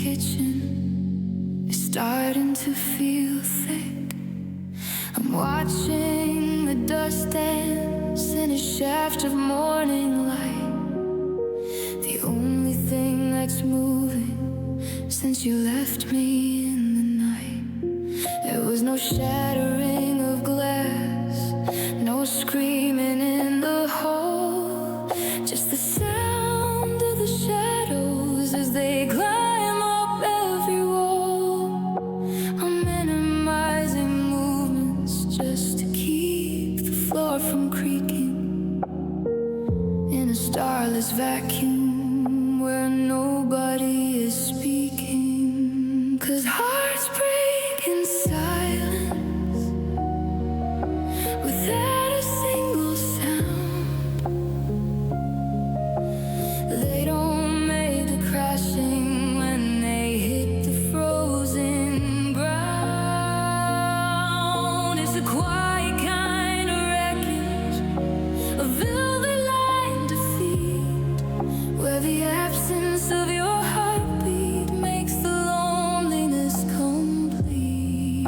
kitchen is starting to feel thick. I'm watching the dust dance in a shaft of morning light. The only thing that's moving since you left me in the night. There was no shattering of glass, no screaming in the hall, just the sound of the shadows as they climb up every wall. I'm minimizing movements just to keep the floor from creaking in a starless vacuum where nobody is speaking. 'Cause hearts break in silence without a single sound. They don't make the crashing when they hit the frozen ground. It's a quiet kind of wreckage, a velvet line defeat, where the absence of your heartbeat makes the loneliness complete.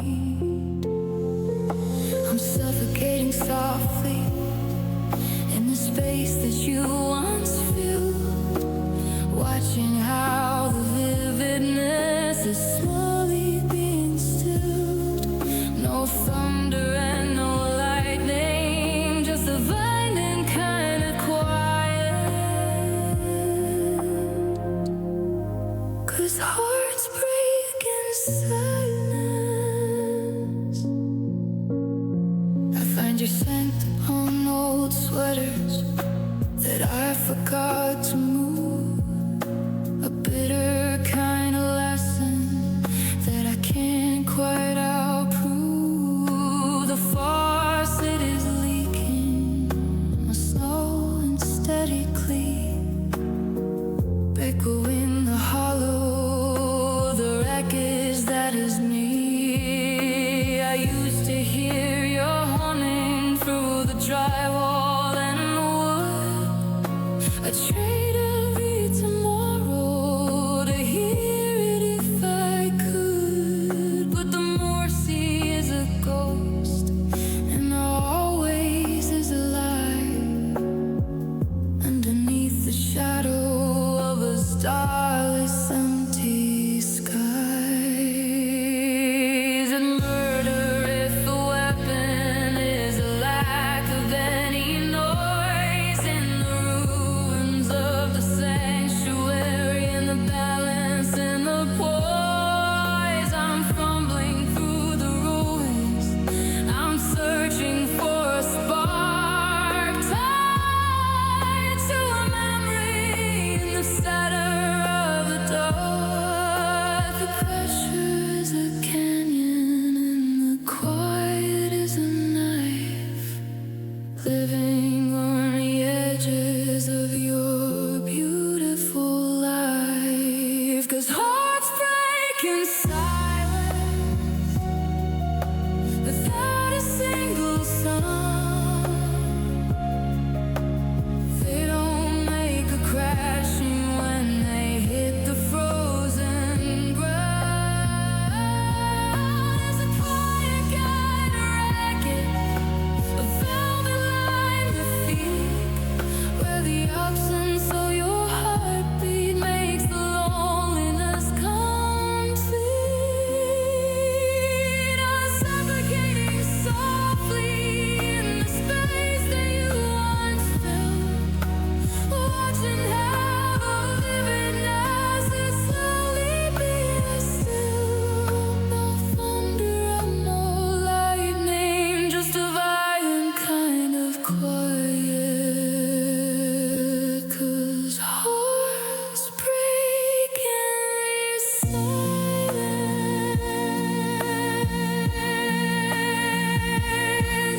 I'm suffocating softly in the space that you once filled, watching how the vividness is slowly being stilled. No thunder and no lightning, just a violent kind of quiet. 'Cause hearts break in silence. I find your scent on old sweaters that I forgot to move, a bitter kind of lesson that I can't quite outprove. The faucet is leaking, a slow and steady clean, echoing the hollow of the wreckage that is me. I used to hear your humming through the drywall and the wood. I trade every tomorrow to hear it if I could. But the Morrissey is a ghost, and the always is a lie underneath the shadow of a starless empty sky. Is it murder if the weapon is a lack of any noise in the ruins of the sanctuary and the balance in the poise? I'm fumbling through the ruins, I'm searching for a spark tied to a memory in the center of the dark. The pressure is a canyon and the quiet is a knife, living on the edges of your beautiful life. 'Cause hearts break in silence without a single sound. They don't make a crashing when they hit the frozen ground. It's a quiet kind of wreckage, a velvet line defeat, where the absence of your heartbeat makes the loneliness complete. I'm suffocating softly in the space that you once filled, watching how the vividness is slowly being stilled. No thunder and no lightning, just a violent kind of quiet. 'Cause hearts break in silence.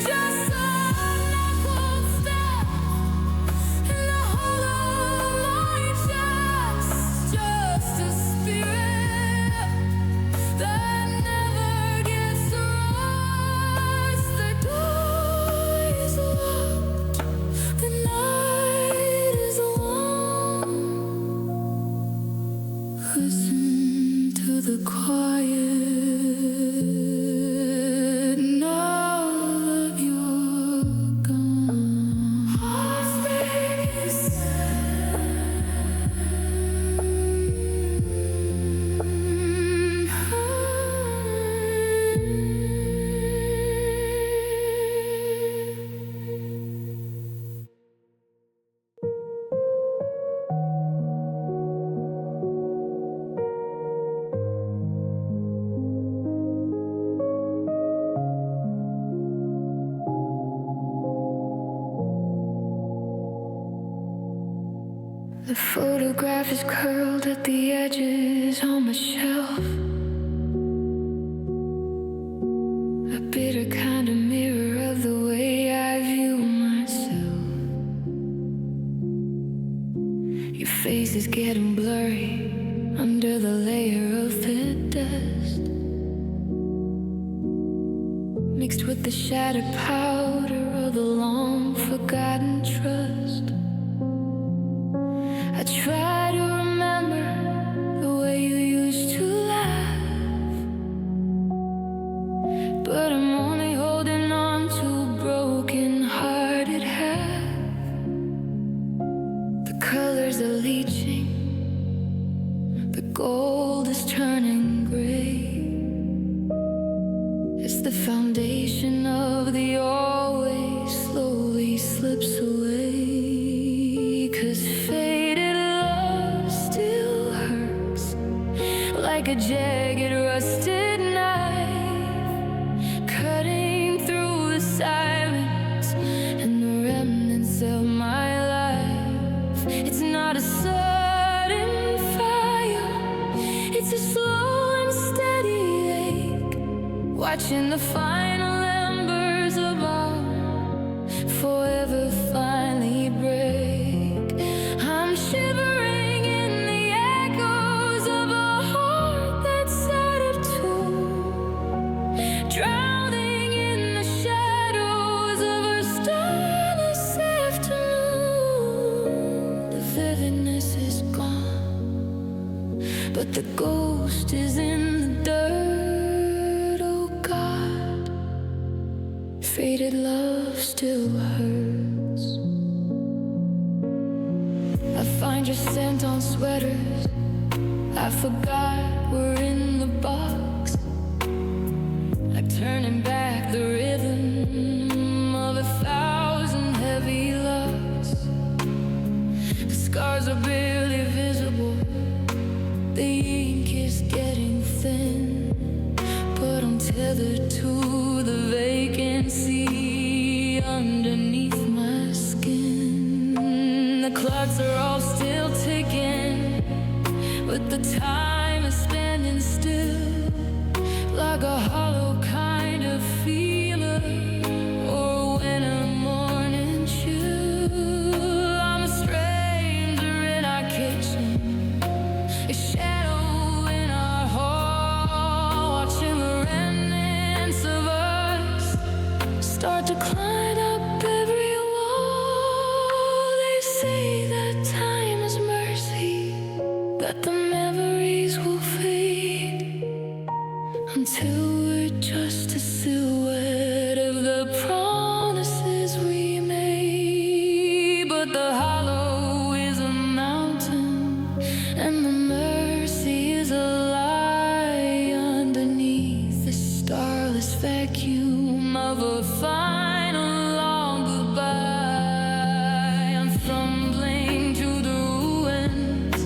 Just a knuckled step in the hollow of my chest, just a spirit that never gets to rest. The door is locked, the night is long. Listen the quiet. Now that you're gone, hearts break The photograph is curled at the edges on my shelf. A bitter kind of mirror of the way I view myself. Your face is getting blurry under the layer of the dust, mixed with the shattered powder of the long forgotten trust. I try to remember the way you used to laugh, but I'm only holding on to a broken-hearted half. The colors are leaching, the gold is turning gray. It's the foundation of the always slowly slips away. 'Cause faded love still hurts like a jagged rusted knife, cutting through the silence and the remnants of my life. It's not a sudden fire, it's a slow and steady ache, watching the final embers of our forever finally break. I'm shivering in the echoes of a heart that's out of tune, drowning in the shadows of a starless afternoon. The vividness is gone, but the ghost is in the dirt. Oh God, faded love still hurts. I find your scent on sweaters I forgot were in the box, like turning back the rhythm of 1,000 heavy loves. The scars are barely visible, the ink is getting thin, but I'm tethered to the vacancy underneath my skin. The clocks are all still ticking, but the time is spinning still, like a hollow kind of fever or a winter morning chill. I'm a stranger in our kitchen, a shadow in our hall, watching the remnants of us start to climb up every wall. They say that time is mercy, that the memories will fade until we're just a silhouette of the promises we made. But the hollow is a mountain, and the mercy is a lie underneath the starless vacuum of a final long goodbye. I'm fumbling to the ruins,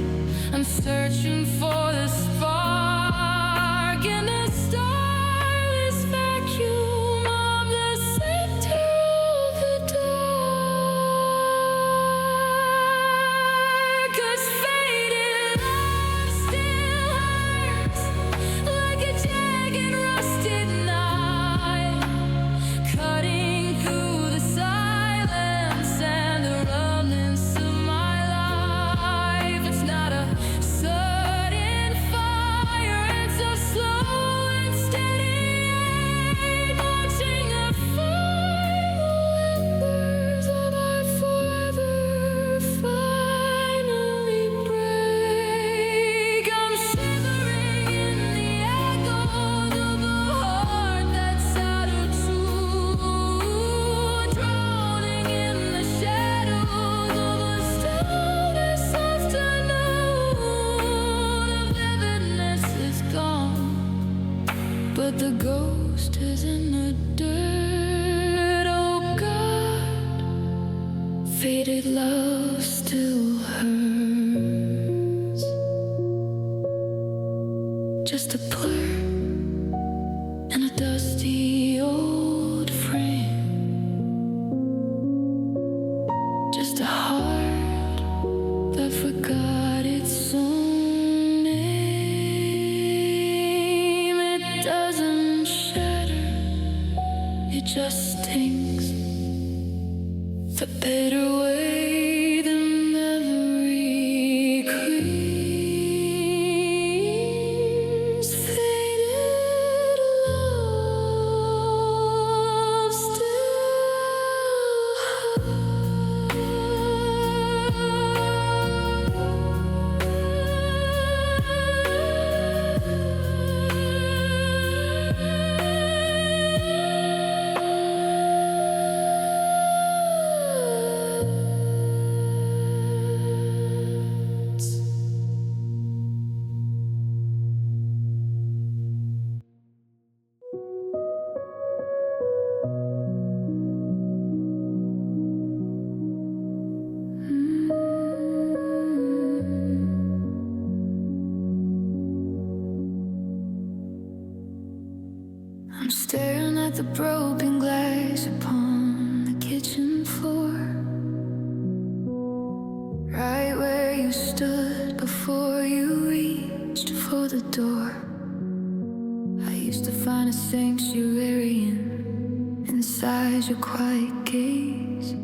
I'm searching for the spark in the stars. but the ghost is in the dirt. Oh God, faded love still hurts. Just a blur in a dusty old frame. Just a heart that forgot its own name. It doesn't shatter, it just stings. The better way the memory creeps. Faded love I'm staring at the broken glass upon the kitchen floor, right where you stood before you reached for the door. I used to find a sanctuary inside your quiet gaze,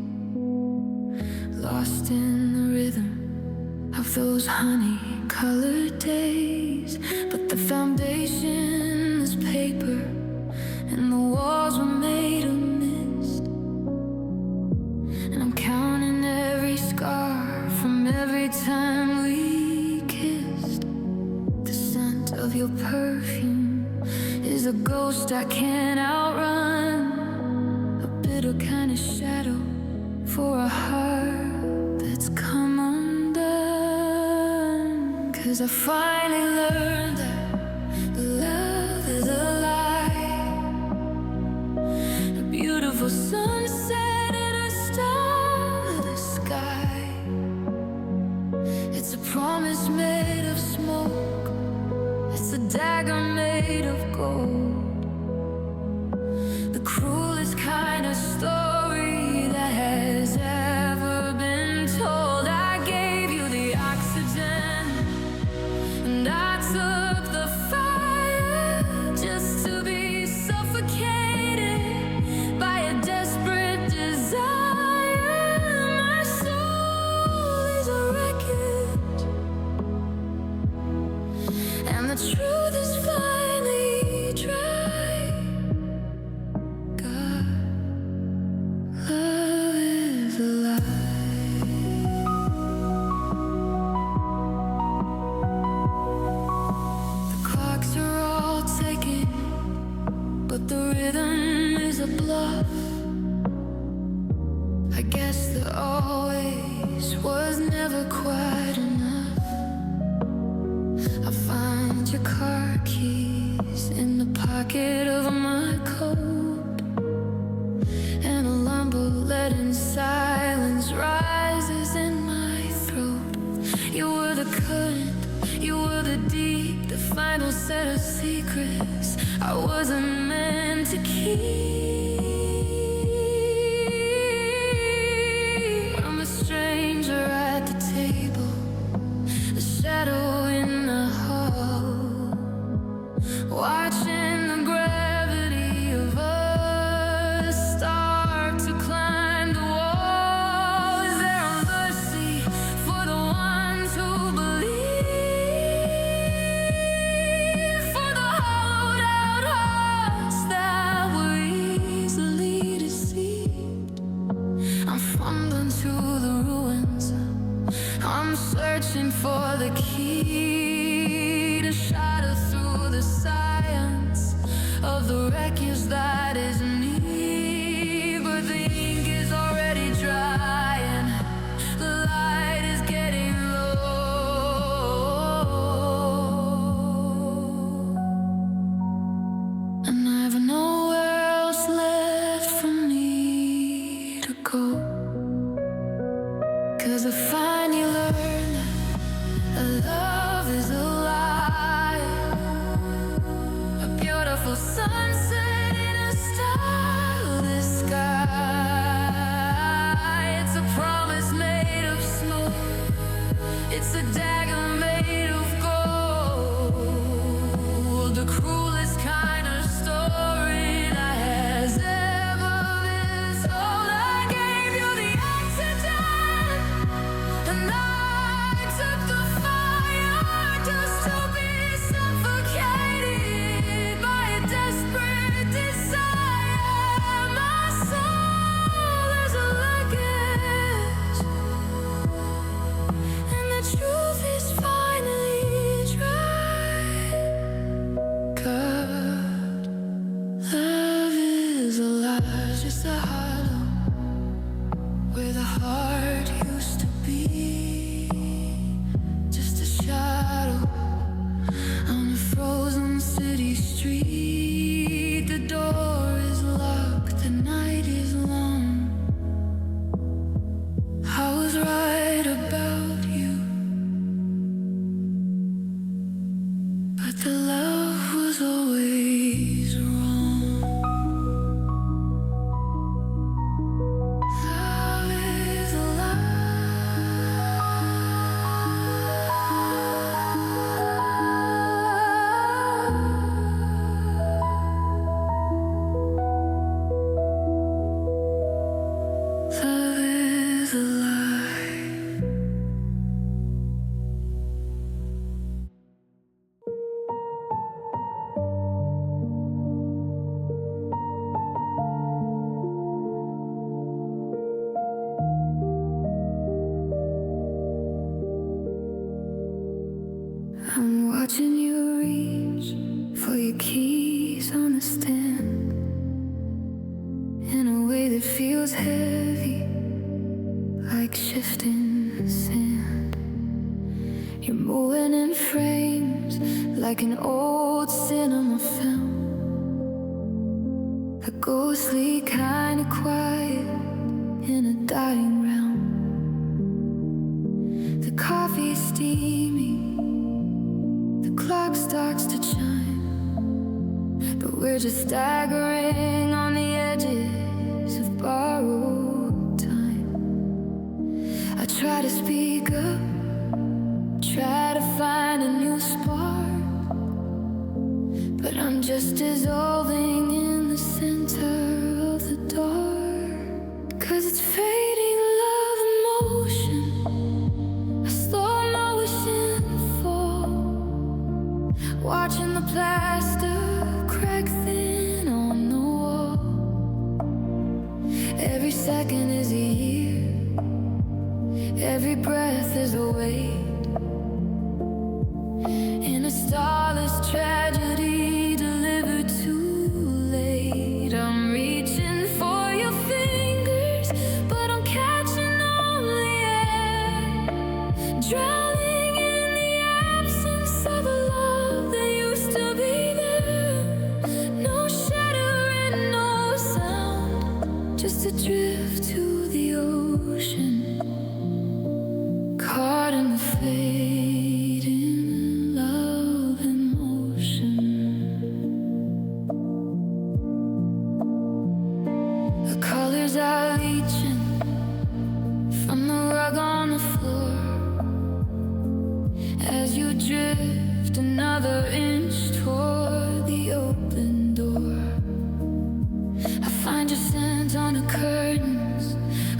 lost in the rhythm of those honey-colored days. But the foundation is paper and the walls were made of mist, and I'm counting every scar from every time we kissed. The scent of your perfume is a ghost I can't outrun, a bitter kind of shadow for a heart that's come undone. 'Cause I finally learned that love is a beautiful sunset in a starless sky. It's a promise made of smoke, it's a dagger made of gold, the cruelest kind of story that has ever been told. I gave you the oxygen and I took the fire just to be suffocated by a desperate desire. My soul is a wreckage, and the truth is finally dry. God, love is alive. The clocks are all ticking, but the rhythm is a bluff. I guess the always was never quite enough. I find your car keys in the pocket of my coat, and a lumber leaden silence rises in my throat. You were the current, you were the deep, the final set of secrets I wasn't meant to keep. I'm a stranger at the table, a shadow in the hall, watching the gravity of us start to climb the wall. Is there a mercy for the ones who believe, for the hollowed out hearts that were easy street, the door is locked, the night is long. I was right about you, but the love was always wrong. Love is a Love is a lie. I'm watching you reach for your keys on the stand in a way that feels heavy, like shifting sand. You're moving in frames like an old cinema film, a ghostly kind of quiet in a dying realm. The coffee's steaming, the clock starts to chime, but we're just staggering on the edges of borrowed time. I try to speak up, try to find a new spark, but I'm just dissolving in the center of the dark. 'Cause it's fading love emotion, a slow motion fall, watching the plaster crack thin on the wall. Every second is a year, every breath is a wait, in a starless tragedy delivered too late. I'm reaching for your fingers, but I'm catching only air, drowning in the absence of a love that used to be there. No shadow and no sound, just a drift to the ocean, caught in the fading love emotion. The colors are leaching from the rug on the floor as you drift another inch toward the open door. I find your scent on the curtains,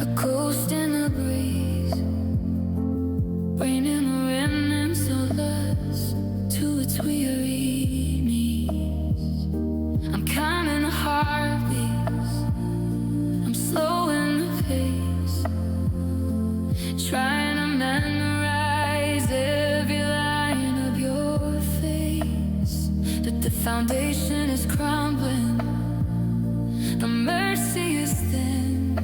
a ghost in the breeze, bringing the remnants of lust to its weary knees. I'm counting the heartbeats, I'm slowing the pace, trying to memorize every line of your face. But the foundation is crumbling, the mercy is thin,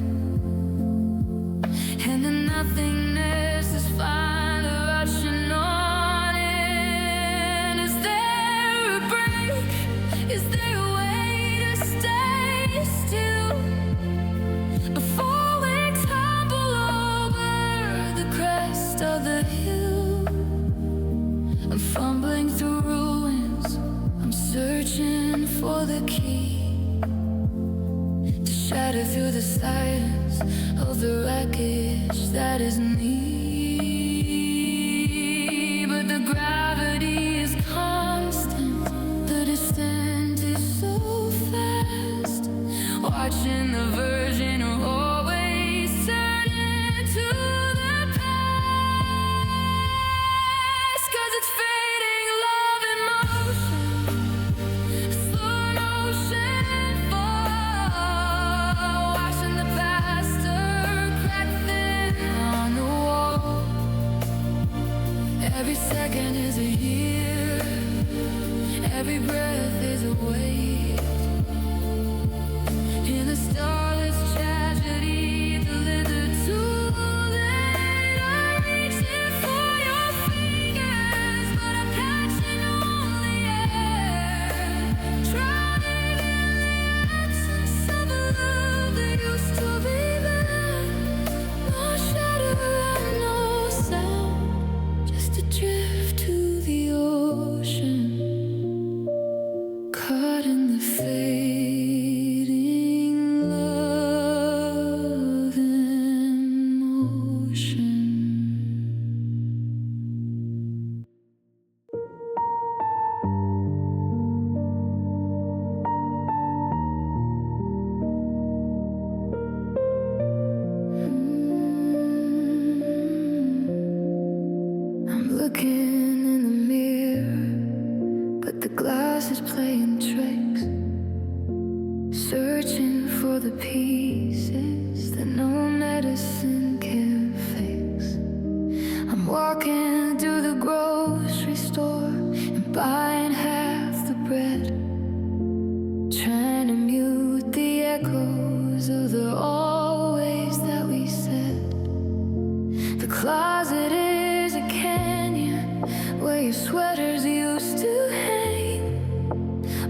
and the nothingness is finally rushing on in. Is there a break? Is there a way to stay still before we tumble over the crest of the hill? I'm fumbling through ruins, I'm searching for the key to shatter through the silence of the wreckage that is me. But the gravity is constant, the descent is so fast, watching the version of always turning to the past. 'Cause it's fading love in motion, slow motion fall, watching the plaster crack thin on the wall. Every second is a year, every breath is a wait, in a starless tragedy delivered too late. I'm reaching for your fingers, but I'm catching only air, The glass is playing tricks, searching for the pieces that no medicine can fix. I'm walking through the grocery store and buying half the bread, trying to mute the echoes of the always that we said. The closet is a canyon where your sweaters used to hang,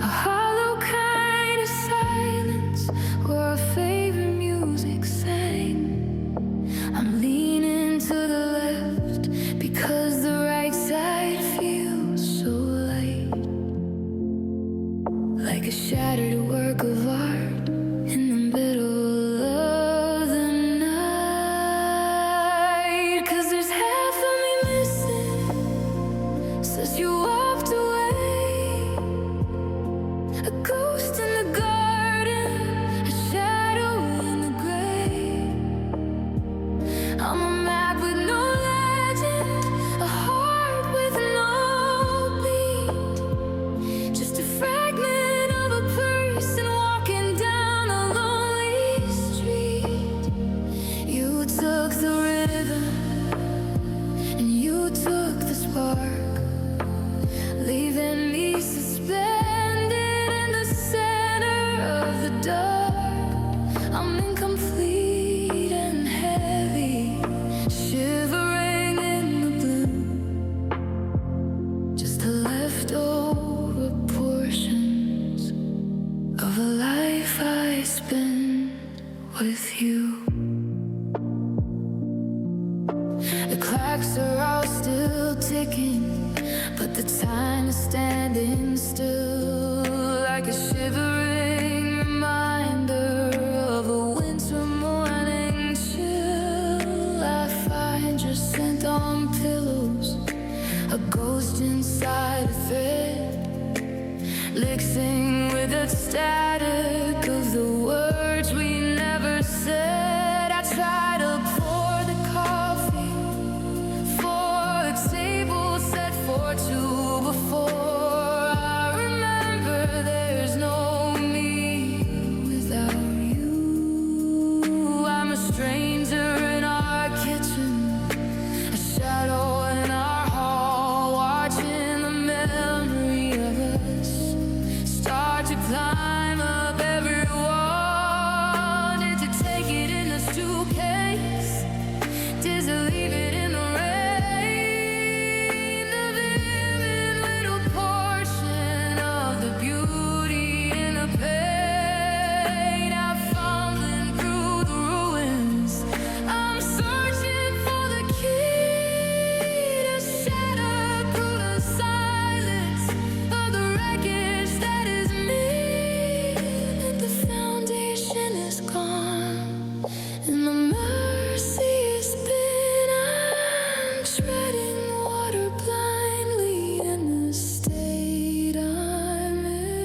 a hollow kind of silence where our favorite music sang. I'm leaning to the left because the right side feels so light, like a shattered work of art in the middle of the night. 'Cause there's half of me missing since you walked away, a ghost in the garden, a shadow in the gray. I'm a map with no legend, a heart with no beat, just a fragment of a person walking down a lonely street. You took the rhythm and you took the spark, leaving me suspended in the center of the dark. I'm incomplete and heavy, shivering in the blue, just the leftover portions of a life I spent with you. The clocks are all still ticking, but the time is standing still, like a shivering reminder of a winter morning chill. I find your scent on pillows, a ghost inside a thread, mixing with the static of the words we never said. I try to pour the coffee for the table set for two before I remember there's no me without you. I'm a stranger in our kitchen, a shadow in our hall, watching the memory of us start to climb up every wall. Did you take it in a suitcase? Did you leave it in the rain? The vivid little portion of the beauty in the pain. I'm fumbling through the ruins, I'm searching for the key to shatter through the silence of the wreckage that is me. And the foundation is gone, and the mercy is thin. I'm treading water blindly in the state I'm in.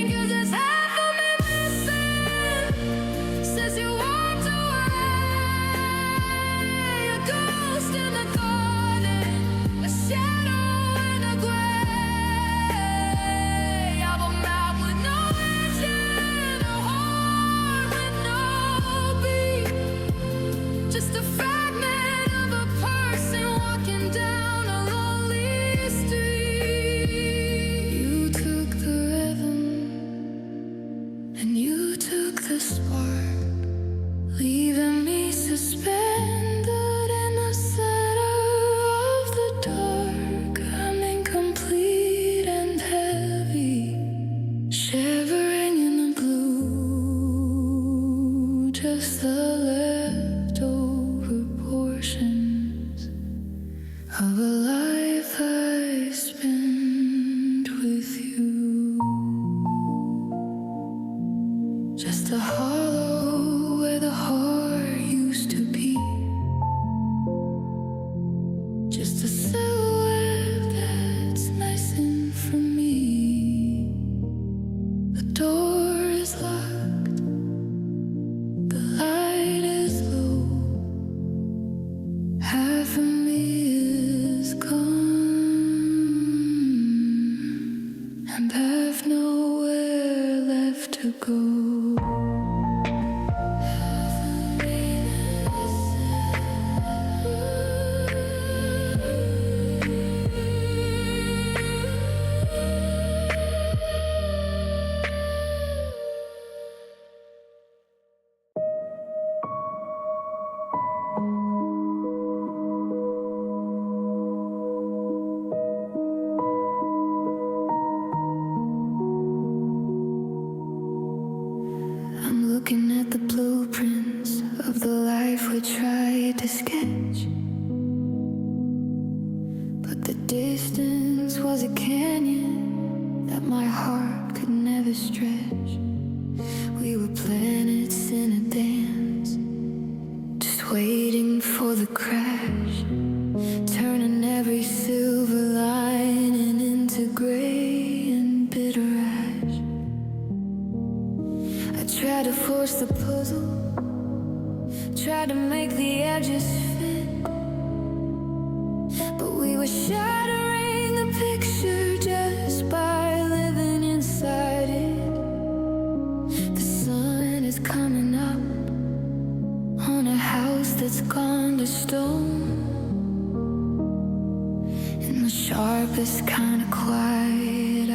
'Cause there's half of me missing since you walked away, a ghost in the garden, a shadow in the gray. I'm a map with no engine, a heart with no beat, just a fragment of a person walking down a lonely street. You took the rhythm and you took the spark, leaving me suspended in the center of the dark. I'm incomplete and heavy, shivering in the blue, just the leftover portions of a life I spent with you. Just a hollow where the heart used to be, just a silhouette that's missing from me. The door is locked, the light is low, half of me is gone. distance was a canyon that my heart could never stretch. We were planets in a dance, just waiting for the crash, turning every silver lining into gray and bitter ash. I tried to force the puzzle, tried to make the edges fit, but we were shattering the picture just by living inside it. The sun is coming up on a house that's gone to stone, in the sharpest kind of quiet I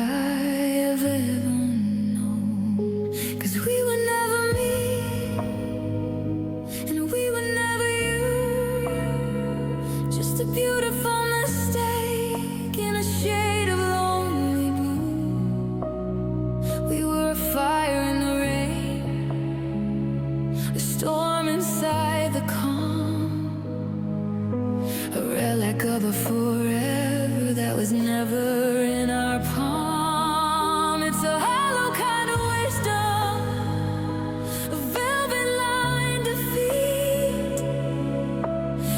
have ever known. 'Cause we were never me, and we were never you, just a beautiful mistake in a shade of lonely blue. We were a fire in the rain, a storm inside the calm, a relic of a forever that was never in our palm. It's a hollow kind of wisdom, a velvet line defeat,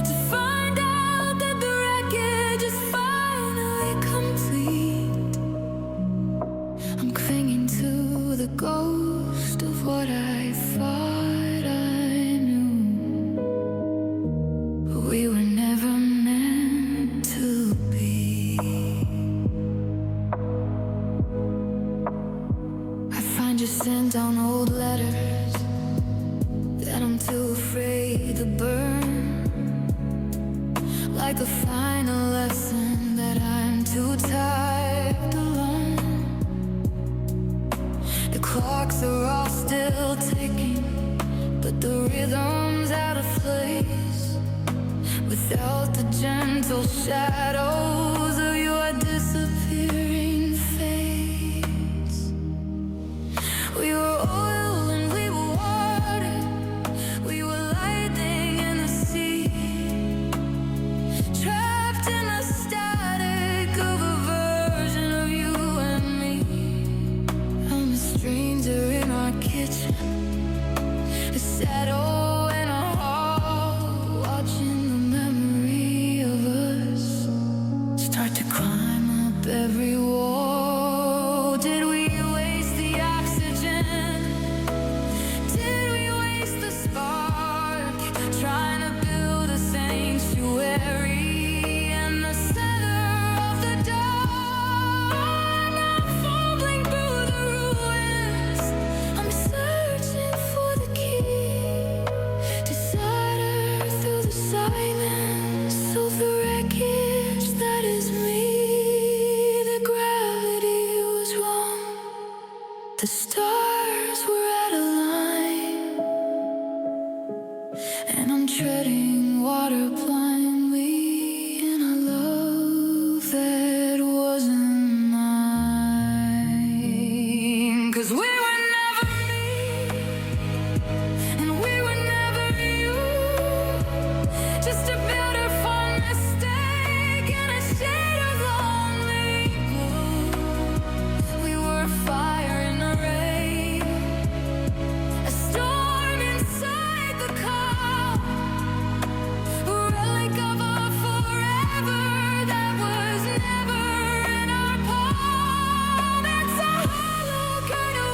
to find out that the wreckage is finally complete. I'm clinging to the ghost of what I thought I knew, but we were never meant to be. I find your scent on old letters that I'm too afraid to burn, like a final lesson that I'm too tired to learn. The clocks are all still ticking, but the rhythm's out of place without the gentle shadows of your disappearing face. We were oil and we were water, we were lightning in the sea, trapped in the static of a version of you and me. I'm a stranger in our kitchen, a shadow in our hall, watching the memory of us start to climb up every wall. Did we waste the oxygen? Did we waste the spark? Trying to build a sanctuary in the center of the dark. Now I'm fumbling through the ruins, I'm searching for the key to sider through the silence of the wreckage that is me. The gravity was wrong, the stars were out of line, and I'm treading water blindly in a love that wasn't mine. 'Cause we were never me, and we were never you, just a beautiful mistake in a shade of lonely blue. We were a fire in the rain, a storm inside the calm, a relic of a forever that was never in our palm. It's a hollow kind of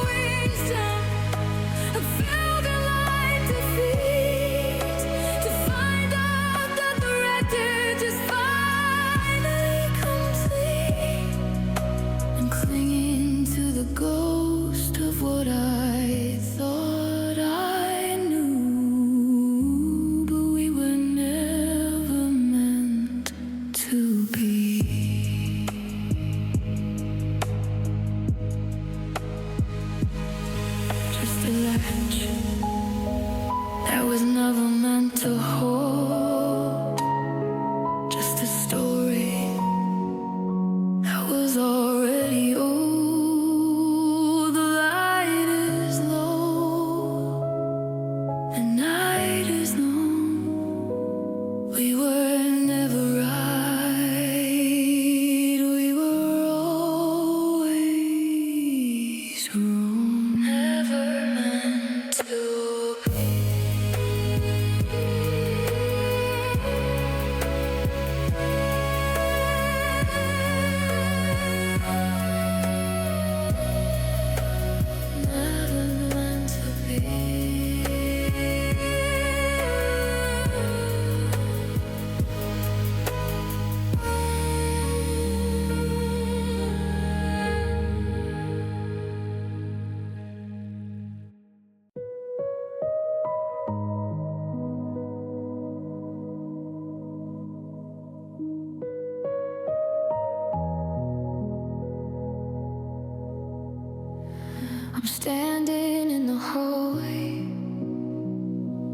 I'm standing in the hallway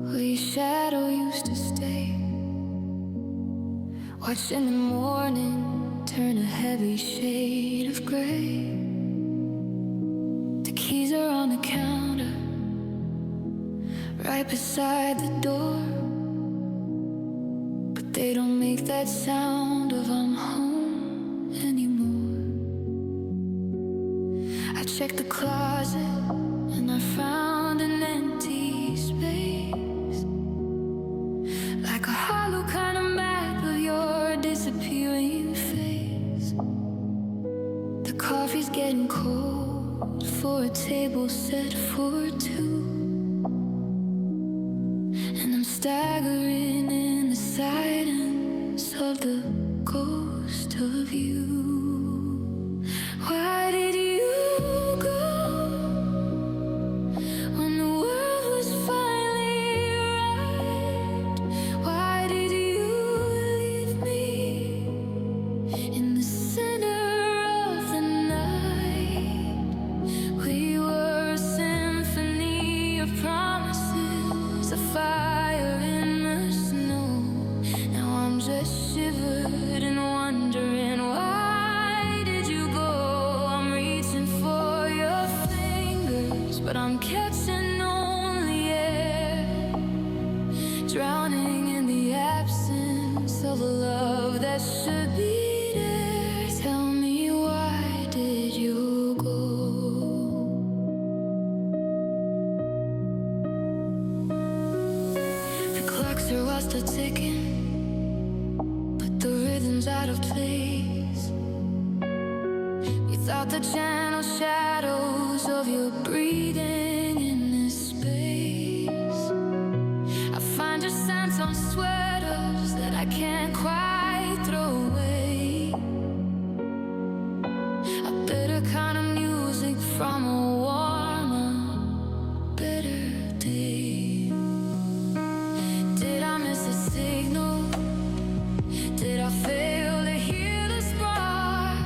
where your shadow used to stay, watching the morning turn a heavy shade of gray. The keys are on the counter right beside the door, but they don't make that sound of I'm home anymore. I checked the closet and I found an empty space, like a hollow kind of map of your disappearing face. The coffee's getting cold for a table set for two, and I'm staggering in the silence of the ghost of you. Why did you go when the world was finally right? Why did you leave me in the center of the night? We were a symphony of promises, a fire in the snow. Now I'm just shivered and wondering, why did you go? I'm reaching for your fingers, but I'm catching only air, drowning in the absence of a love that should be there. Tell me, why did you go? The clocks are all still ticking, but the rhythm's out of place. Without the channel shadows of your breathing in this space, I find your scent on sweaters that I can't quite throw away. A bitter kind of music from a warmer, bitter day. Did I miss a signal? Did I fail to hear the spark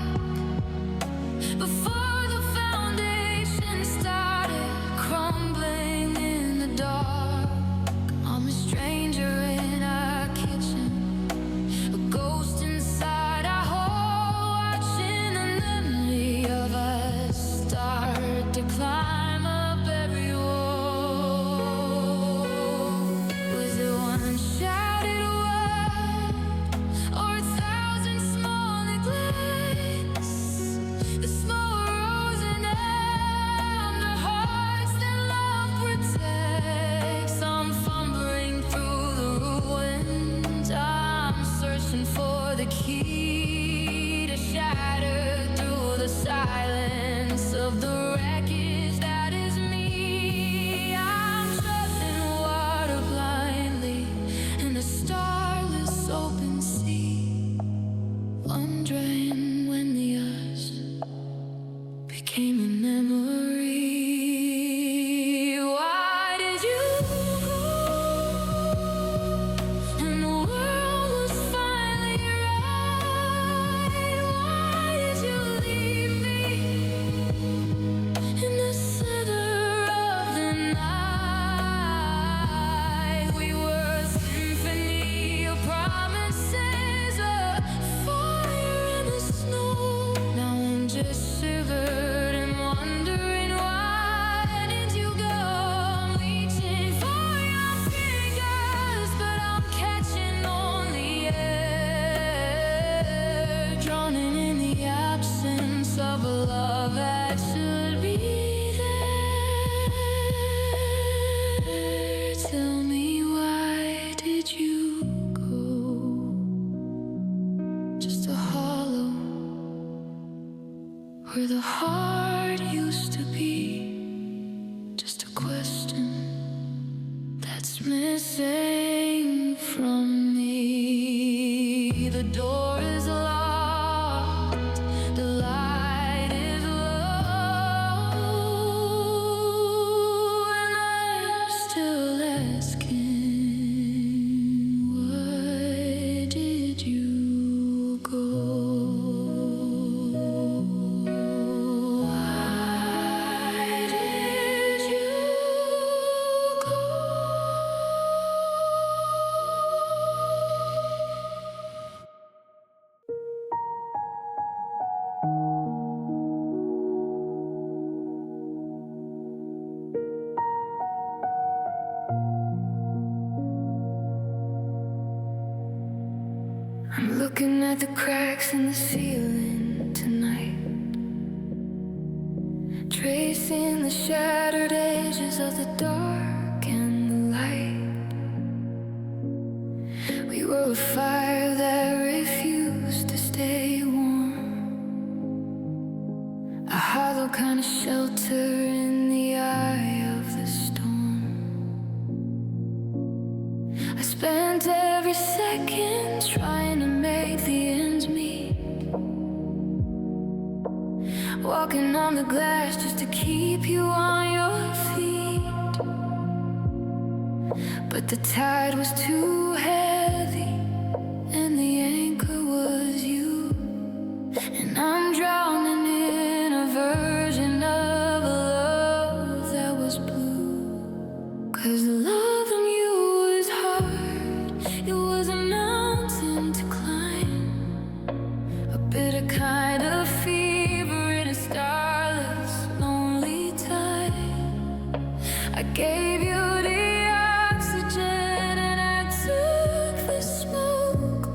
before the foundation started crumbling in the dark? I'm a stranger in our kitchen, a ghost inside our hall, watching the memory of us start to climb up every wall. Was it one shouted word or a thousand small neglects? The small rose and amber hearts that love protects. I'm fumbling through the ruins. I'm searching for the key to shatter through the silence of the wreckage that is me. I'm trusting water blindly in a starless open sea, wondering when the us became a memory. Why did you go and the world was finally right? Why did you leave me in the center of the night? We were a symphony of promises, a fire in the snow. Now I'm just shivered and wondering, why did you go? I'm reaching for your fingers, but I'm catching only air, drowning in the absence of a love that should be there. Tell me, why did you go? Just a hollow where the heart used to be, just a question that's missing from me. The door is locked, the light is low, and I'm still asking, why did you go? Why the cracks in the ceiling tonight, tracing the shattered edges of the dark and the light. We were a fire that refused to stay warm, a hollow kind of shelter in the eye of the storm. I spent every second trying to make the ends meet, walking on the glass just to keep you on your feet. But the tide was too heavy and the anchor was you, and I'm drowning in a version of a love that was blue. 'Cause loving you was hard, it was a mountain to climb, a bitter kind of fever in a starless, lonely time. I gave you the oxygen and I took the smoke,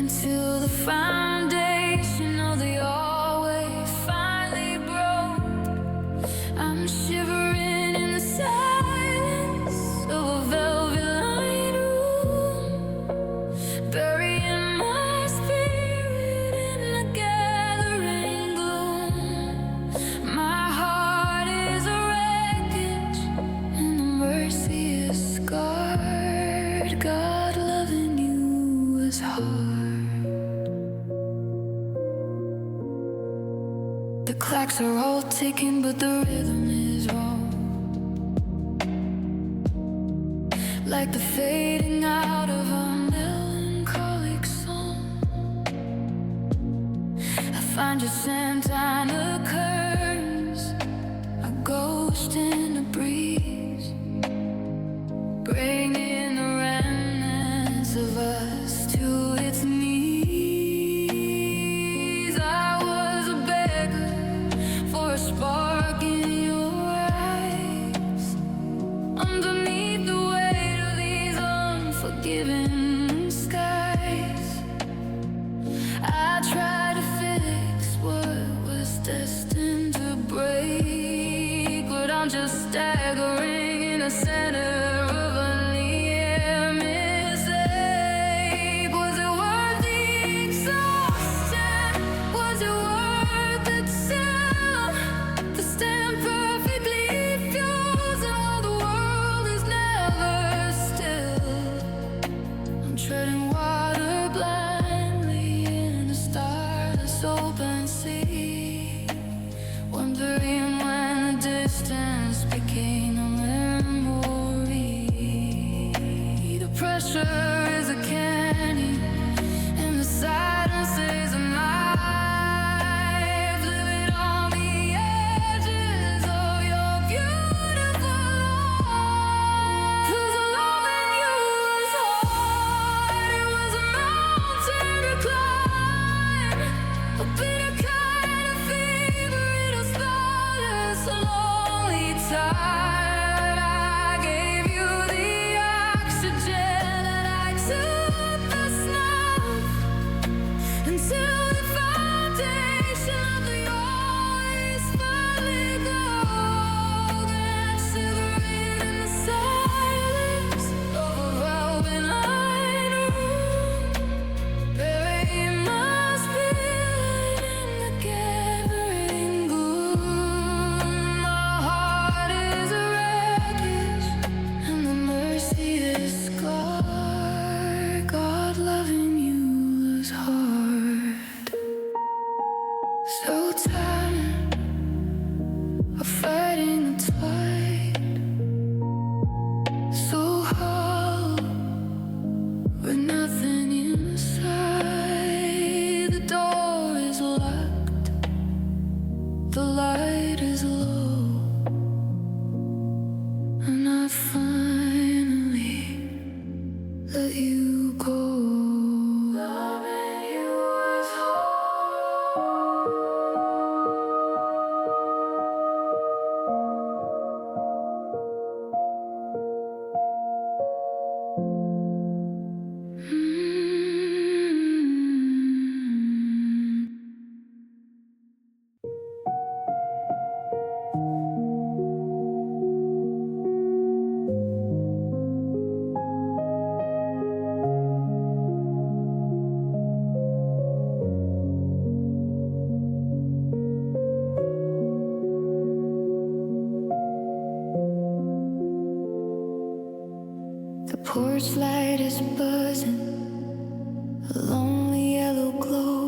until the foundation of the always finally broke. I'm shivering in the silence of a velvet-lined room, burying my spirit in the gathering gloom. My heart is a wreckage and the mercy is scarred. God, loving you was hard. The clocks are all ticking, but the rhythm is wrong, like the fading out of a melancholic song. I find your scent on the curtains, a ghost in the breeze, bringing the remnants of us to its knees. I was a beggar for a spark in your eyes, underneath the weight of these unforgiving skies. I tried to fix what was destined to break, but I'm just staggering in the center of a near mistake. Was it worth the exhaustion? Was it worth the time to stand perfectly fused while the world is never still? I'm treading water blindly in a starless open sea, wondering when the distance became a memory. The pressure is a canyon and the silence is a knife, living on the edges of your beautiful life. 'Cause loving you was hard, it was a mountain to climb, a bitter kind of fever in a starless, lonely tide. I gave you the oxygen and I took the snuff, until the foundation of the always finally broke. And I'm shivering in the silence of a velvet-lined room, burying my spirit in the gathering gloom. My heart is a wreckage and the mercy is scarred. God, loving you is hard. So tired of fighting the tide, so hollow with nothing inside. The door is locked, the light is low, and I finally let you go. Loving you is hard. porch light is buzzing, a lonely yellow glow.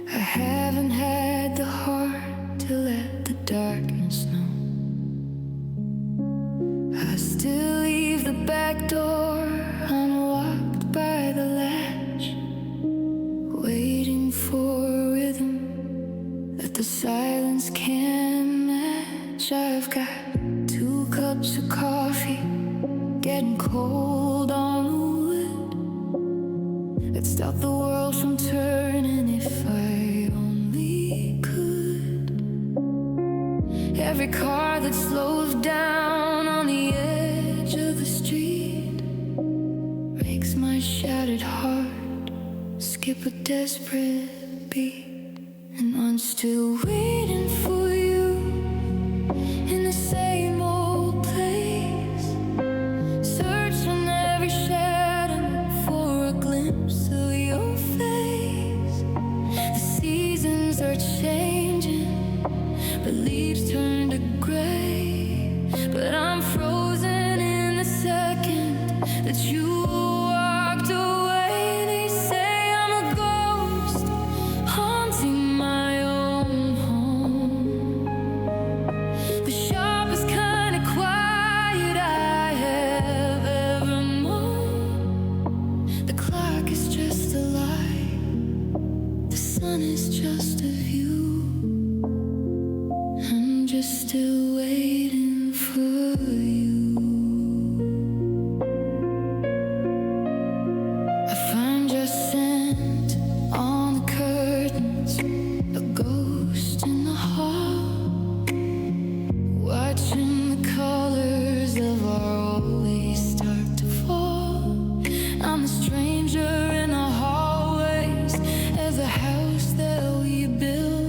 I haven't had the heart to let the darkness know. I still leave the back door unlocked by the latch, waiting for a rhythm that the silence can't match. I've got 2 cups of coffee, getting cold on the wood. It'd stop the world from turning if I only could. Every car that slows down on the edge of the street breaks my shattered heart, skip a desperate beat. And I'm still waiting for you in the same old place, searching every shadow for a glimpse of your face. The seasons are changing, but leaves turn to gray. But I'm frozen in the second that you walked away. They say I'm a ghost haunting my own home, the sharpest kind of quiet I have ever known. The clock is just a lie, the sun is just a view. I'm just still waiting for you. I find your scent on the curtains, a ghost in the hall, watching the colors of our always start to fall. I'm a stranger in the hallways of the house that we built.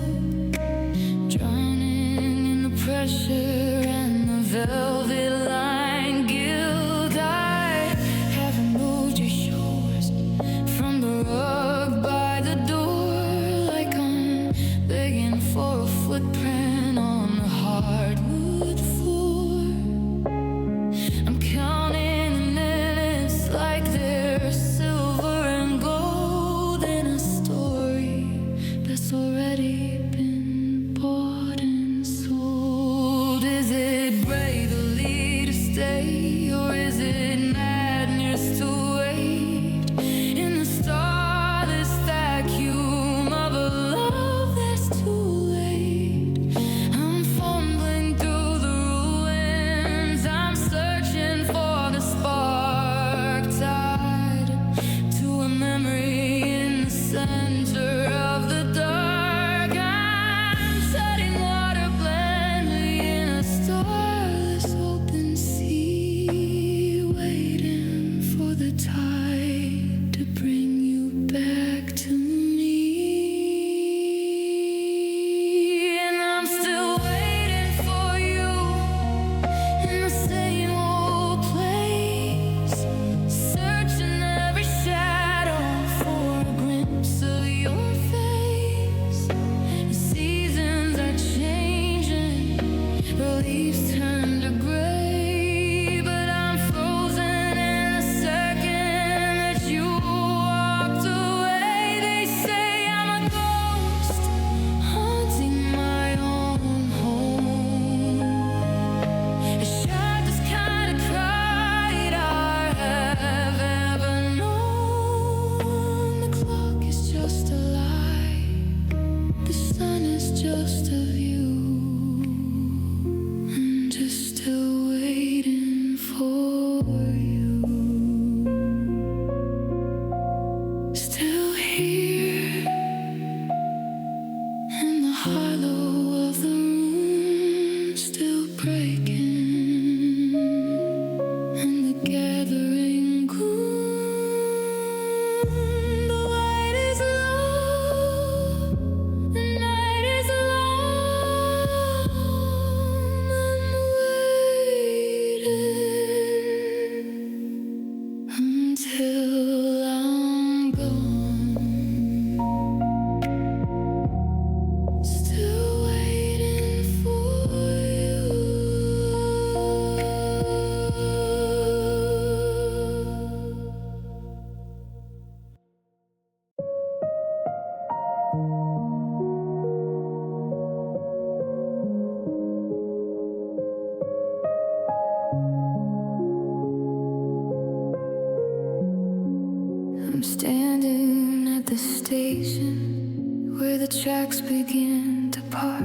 station where the tracks begin to part,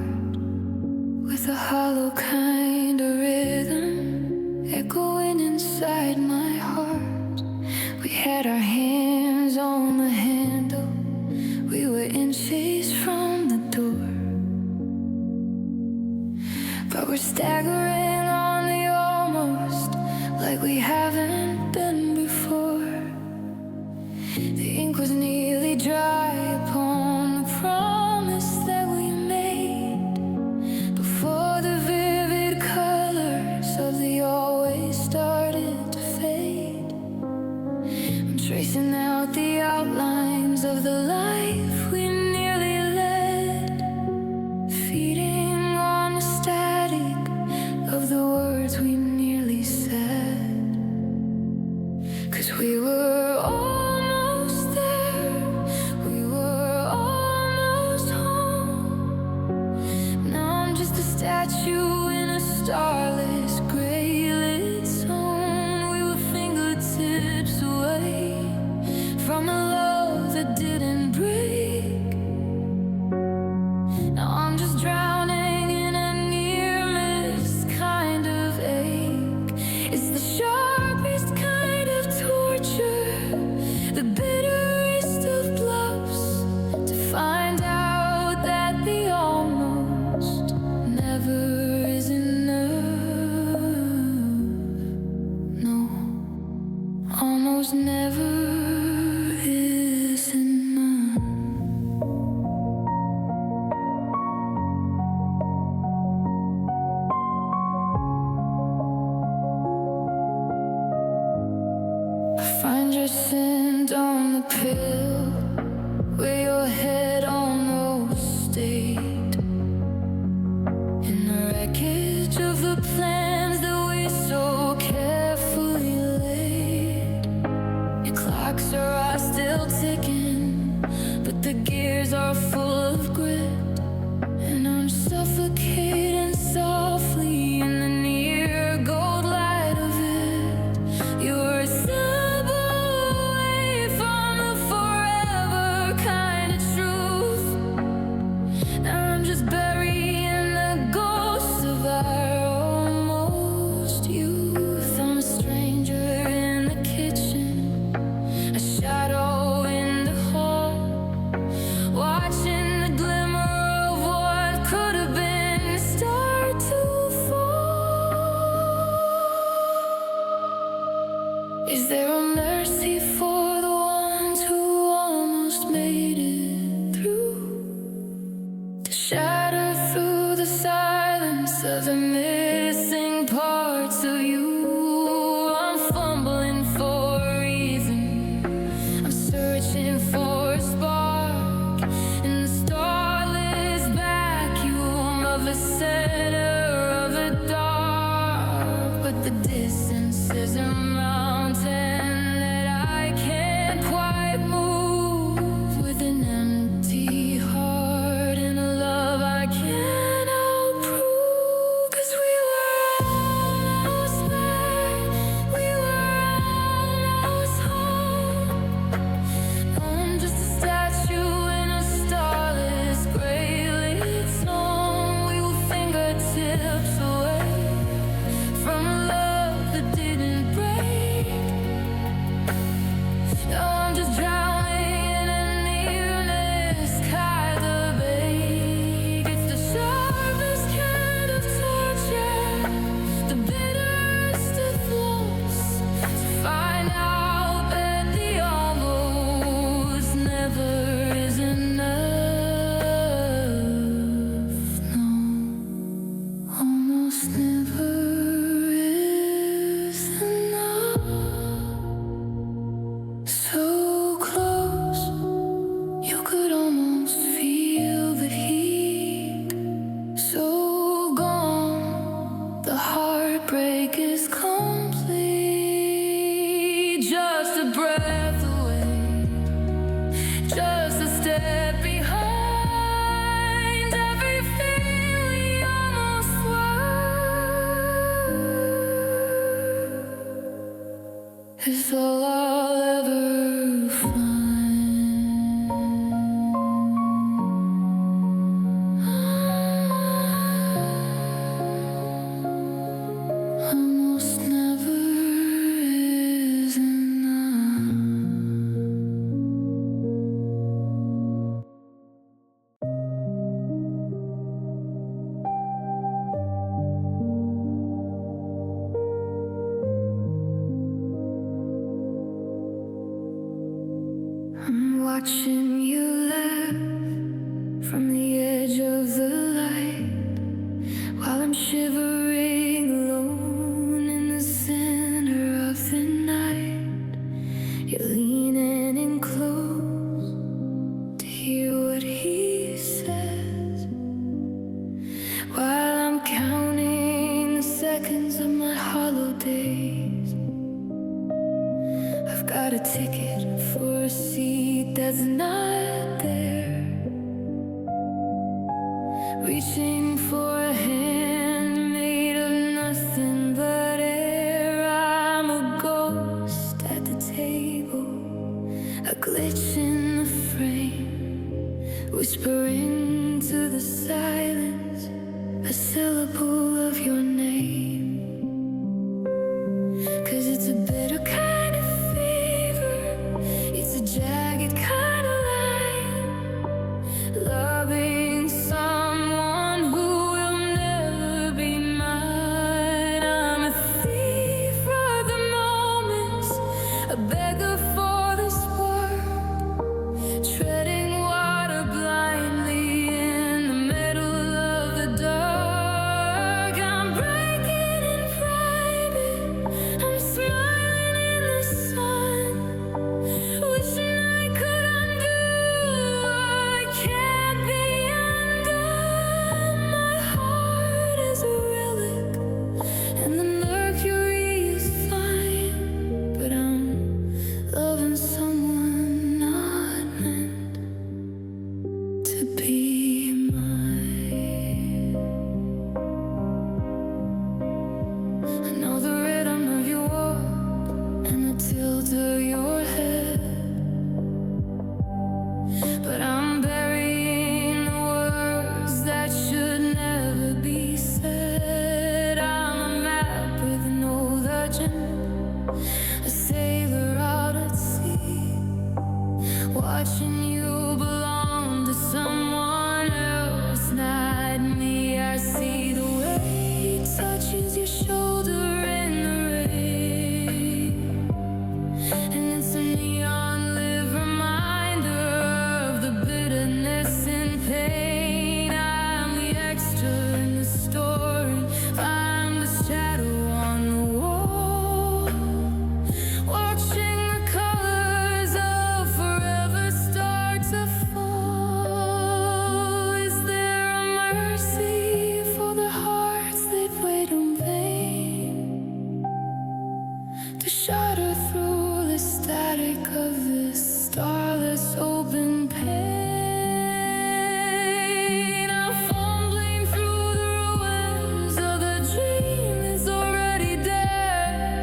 with a hollow kind of rhythm echoing inside my heart. We had our hands on the handle, we were inches from the door, but we're staggering on the almost, like we haven't been before. The ink was nearly dry upon the promise that we made, before the vivid colors of the always started to fade. I'm tracing out the outlines of the life we nearly led, feeding on the static of the words we nearly said. 'Cause we were almost there, we were almost home. Now I'm just a statue in a starless, grey-lit zone. We were fingertips away from a love that didn't break. Now I'm just drowning in a near-miss kind of ache. It's the sharpest kind of torture, the bitterest of bluffs, to find out that the almost never is enough. No, almost never is enough. Find your scent on the pill, where your head almost stayed, in the wreckage of the plans that we so carefully laid. Your clocks are still ticking, but the gears are full of grit, and I'm suffocating softly in the near gold light of it. You're a symbol away from the forever kind of truth. Now I'm just burying the ghosts of our almost youth. I'm a stranger in the kitchen, a shadow in the hall, watching reaching for a hand made of nothing but air. I'm a ghost at the table, a glitch in the frame, whispering to the silence a syllable of your name. 'Cause it's a bitter kind of fever, it's a jagged kind of line, loving someone who will never be mine. I'm a thief of the moments, a beggar for this world, treading water blindly in the middle of the dark. I'm breaking in private, I'm smiling in the sun, wishing I could undo. I can't be undone. My heart is a relic, and the mercury is fine, but I'm loving someone not meant to be mine. I know the rhythm of your walk and the tilt of your head, but I'm burying the words that should never be said. I'm a map with no legend, a sailor out at sea, watching you belong to someone else, not me. I see the way he touches your shoulder in the rain, and it's a neon lit reminder of the bitterness and pain. I'm the extra in the story, I'm the shadow on the wall, watching the colors of forever start to fall. Is there a mercy for the hearts that wait in vain, to shatter through the static of this starless open pain? I'm fumbling through the ruins of the dream that's already dead,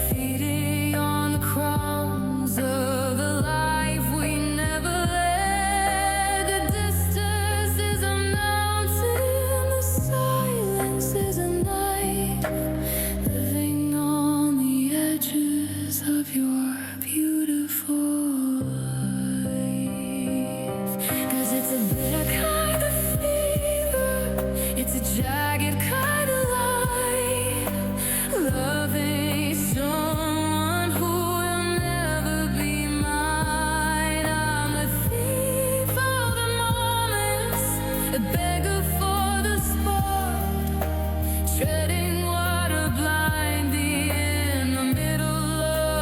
feeding on the crumbs of the life we never led. The distance is a mountain, the silence is a night, living on the edges of your beautiful life. 'Cause it's a bitter kind of fever, it's a jagged kind of light, loving someone who will never be mine. I'm a thief of the moments, a beggar for the spot, treading water blindly in the middle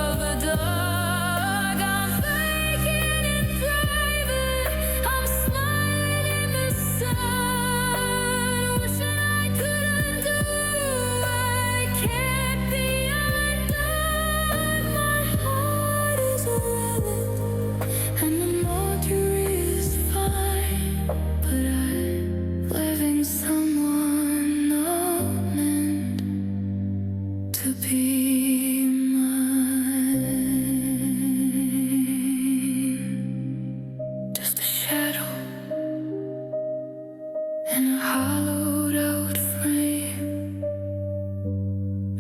of the dark. I'm faking in private, I'm smiling in the sun, wishing I could undo. I can't be undone. My heart is a relic, and the mercury is fine, but I'm living someone not meant to be mine. Just a shadow in a hollowed out frame.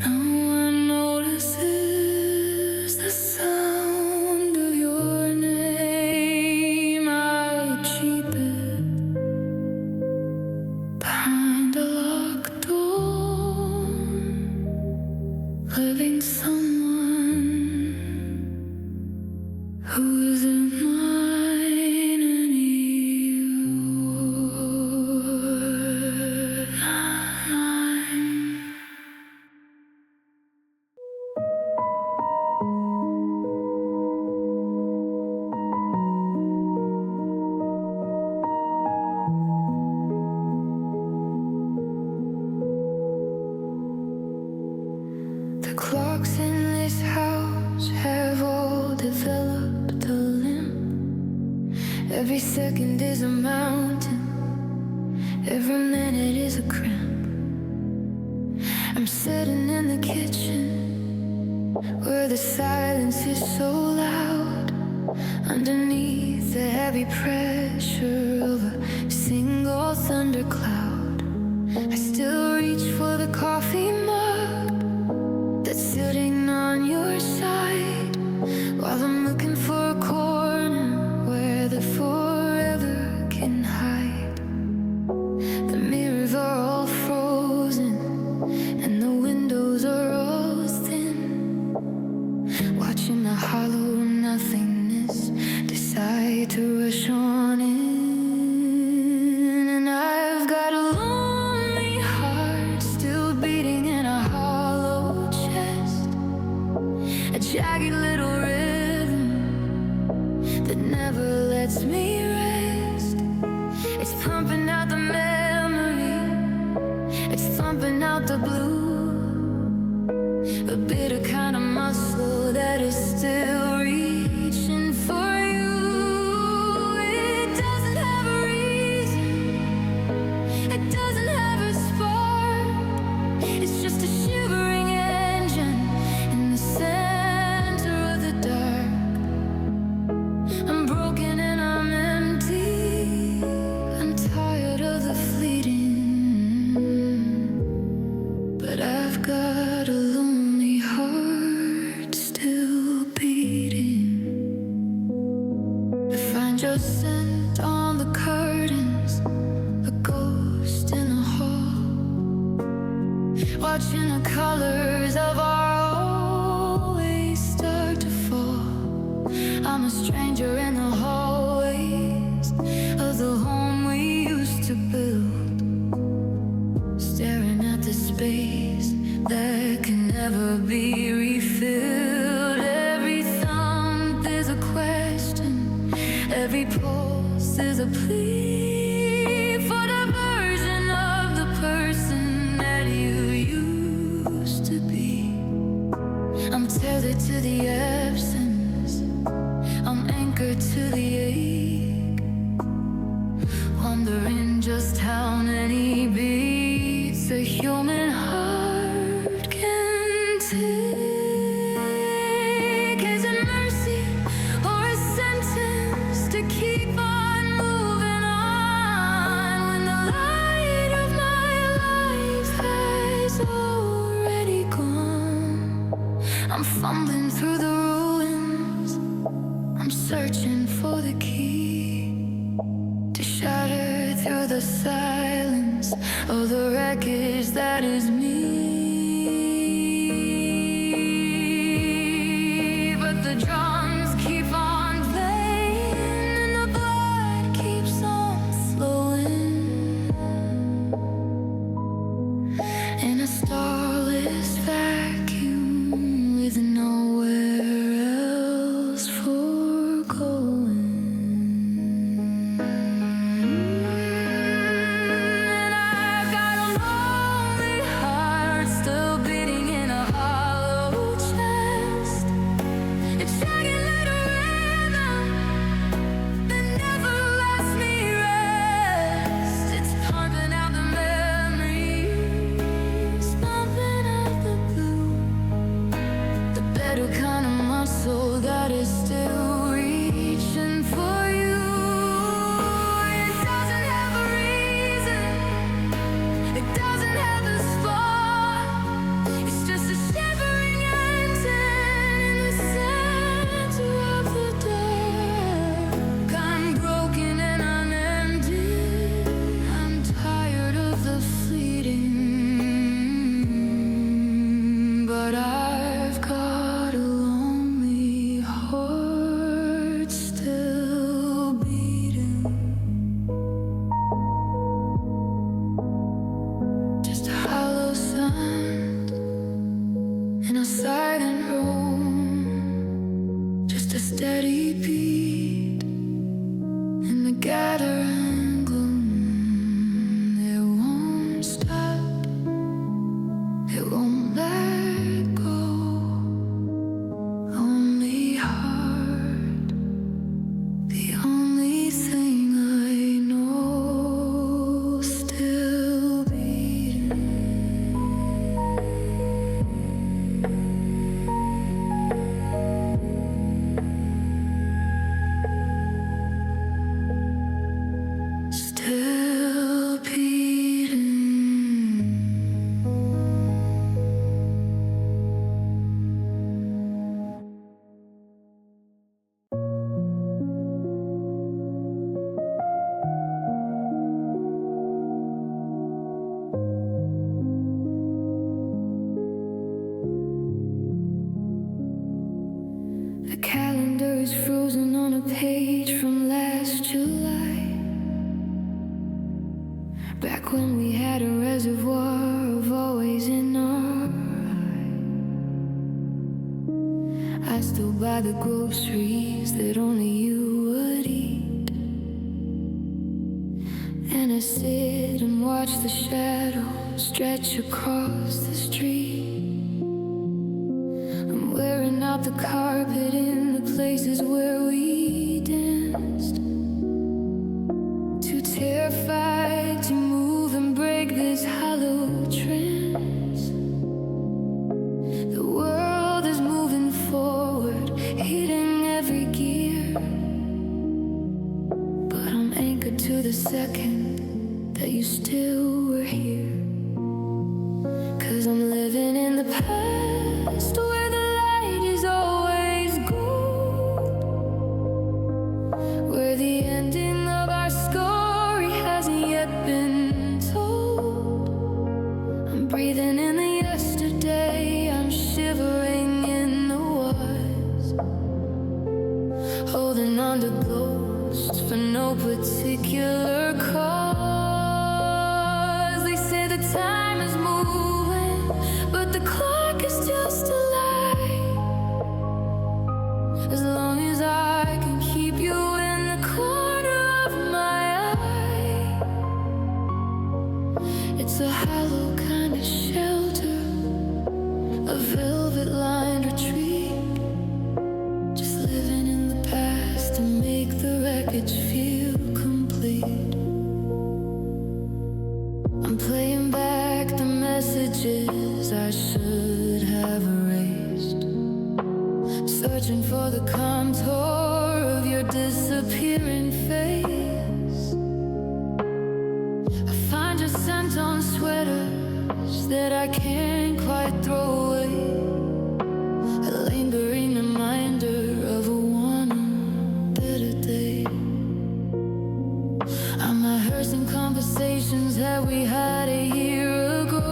No one notices the sound of your name. I cheap it behind a locked door, living someone who isn't mine anymore. Not mine. The clocks in this house have all developed a limp. Every second is a mountain, Every minute is a cramp. I'm sitting in the kitchen where the silence is so loud. Underneath the heavy pressure of a single thundercloud, I still reach for the coffee mug that's sitting on your side, while I'm looking for a corner where the forever can hide. The mirrors are all frozen and the windows are all thin, watching the hollow nothingness decide to rush on in. And I've got a lonely heart still beating in a hollow chest, a jagged little rhythm that never lets me rest. It's pumping out the memory, it's thumping out the blue, a bitter kind of muscle that is still reaching for you. It doesn't have a reason, it doesn't have a spark. It's just a shivering engine in the center of the dark. I'm broken and I'm empty, I'm tired of the fleeting, but I've got a lonely heart still beating. I find your scent on the curtains, a ghost in the hall, watching the colors of our always start to fall. I'm a stranger in the hallways of the home we used to build, staring at the space that can never be refilled. Every thump is a question, every pulse is a plea for the version of the person that you used to be. I'm tethered to the absence, I'm anchored to the ache, wondering just how many beats a human heart can take. Is it mercy or a sentence to keep on moving on when the light of my life has already gone? I'm fumbling through the ruins, I'm searching for the key to shatter through the silence of the wreckage that is me. But the drums keep on playing and the blood keeps on flowing in a starless vacuum with nowhere else for going. And I've got a lonely heart Back when we had a reservoir of always in our eye. I still buy the groceries that only you would eat, and I sit and watch the shadows stretch across the street. I'm wearing out the carpet in the places where we danced, too terrified to move and break this hollow trance. The world is moving forward, hitting every gear, but I'm anchored to the second that you still were here. 'Cause I'm living in the past where the light is always gold, where the ending of our story hasn't yet been told. I'm breathing in the yesterday, I'm shivering in the was, holding on to ghosts for no particular cause. They say the time is moving, but the clock is just a lie. As long as I can keep you in the corner of my eye, it's a hollow kind of shelter, a velvet-lined retreat, just living in the past to make the wreckage feel complete. I'm playing back the messages I should have erased, searching for the contour of your disappearing face. I find your scent on sweaters that I can't quite throw away, a lingering reminder of a one better day. I'm rehearsing conversations that we had a year ago,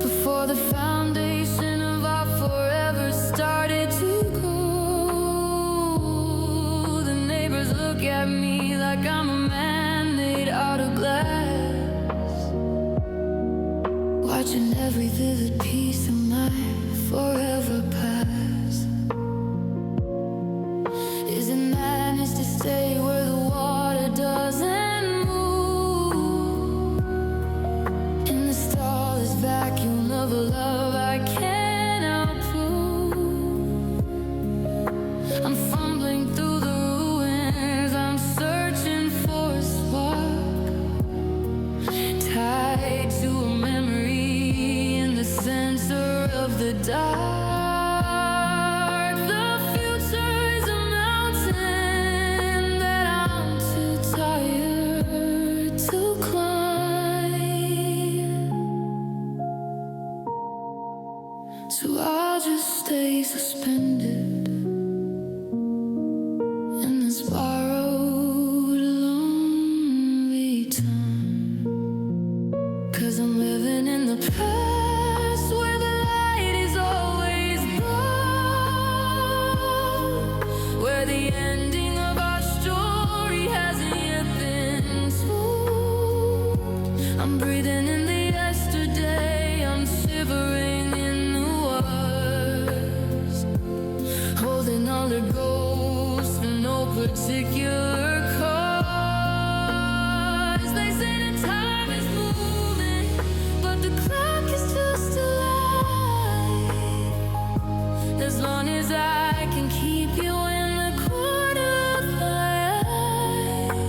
before the foundation of our forever started to grow. The neighbors look at me like I'm a man made out of glass, watching every vivid piece of my forever past. Is it madness to stay where the water doesn't move, in the starless vacuum of a love I can't outprove? I'm fumbling through the ruins, I'm searching for a spark, tied to a memory in the center of the dark. The future is a mountain that I'm too tired to climb, so I'll just stay suspended in this borrowed lonely time. 'Cause I'm living in the past where the light is always gold, where the ending of our story hasn't yet been told. I'm breathing in the yesterday, I'm shivering in the was, holding all the ghosts for no particular cause. They say the time is moving, but the clock is just a lie. As long as I can keep you in the corner of my eye,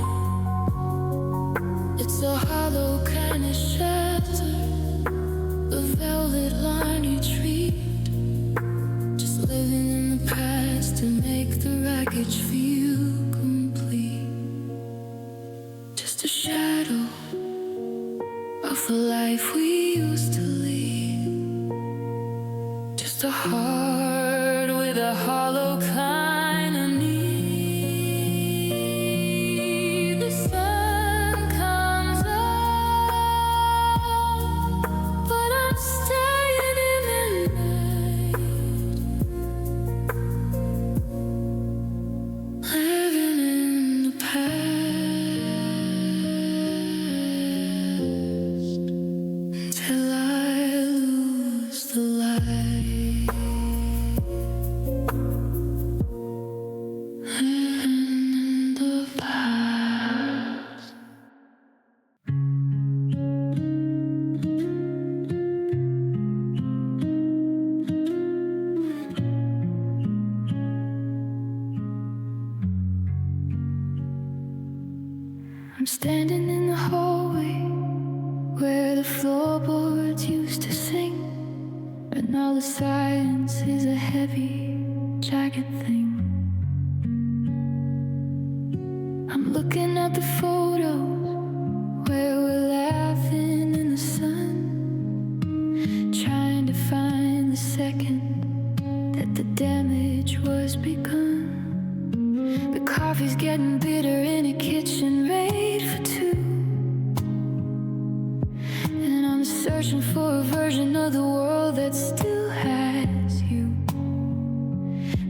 it's a hollow kind of shelter, a velvet-lined retreat, just living in the past to make the wreckage feel complete. Just a shadow of the life we used to lead, just a heart with a hollow kind of need. The sun comes up, but I'm staying in the night, living in the past. I'm standing in the hallway where the floorboards used to sing, and all the silence is a heavy, jagged thing. I'm looking at the photos where we're laughing in the sun, trying to find the second that the damage was begun. The coffee's getting bitter in a kitchen made for two, and I'm searching for a version of the world that still has you.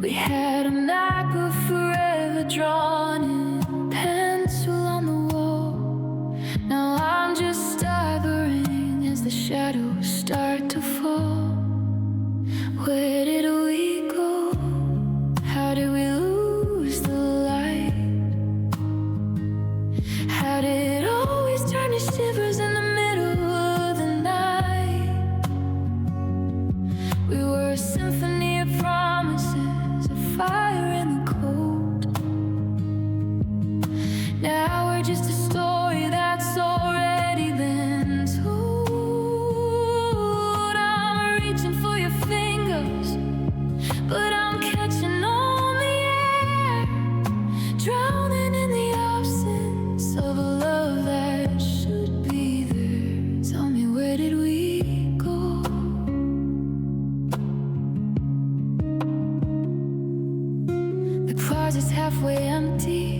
We had a map of forever drawn in pencil on the wall. Now I'm just staggering as the shadows start to fall. Where did we go? How did we lose the light? How did it always turn to shivers in the middle of the night? We were a symphony of promises, a fire in the cold. Now we're just a story that's already been told. I'm reaching for your fingers, but I'm catching on the air, drowning in the absence of a love that should be there. Tell me, where did we go? The closet's halfway empty,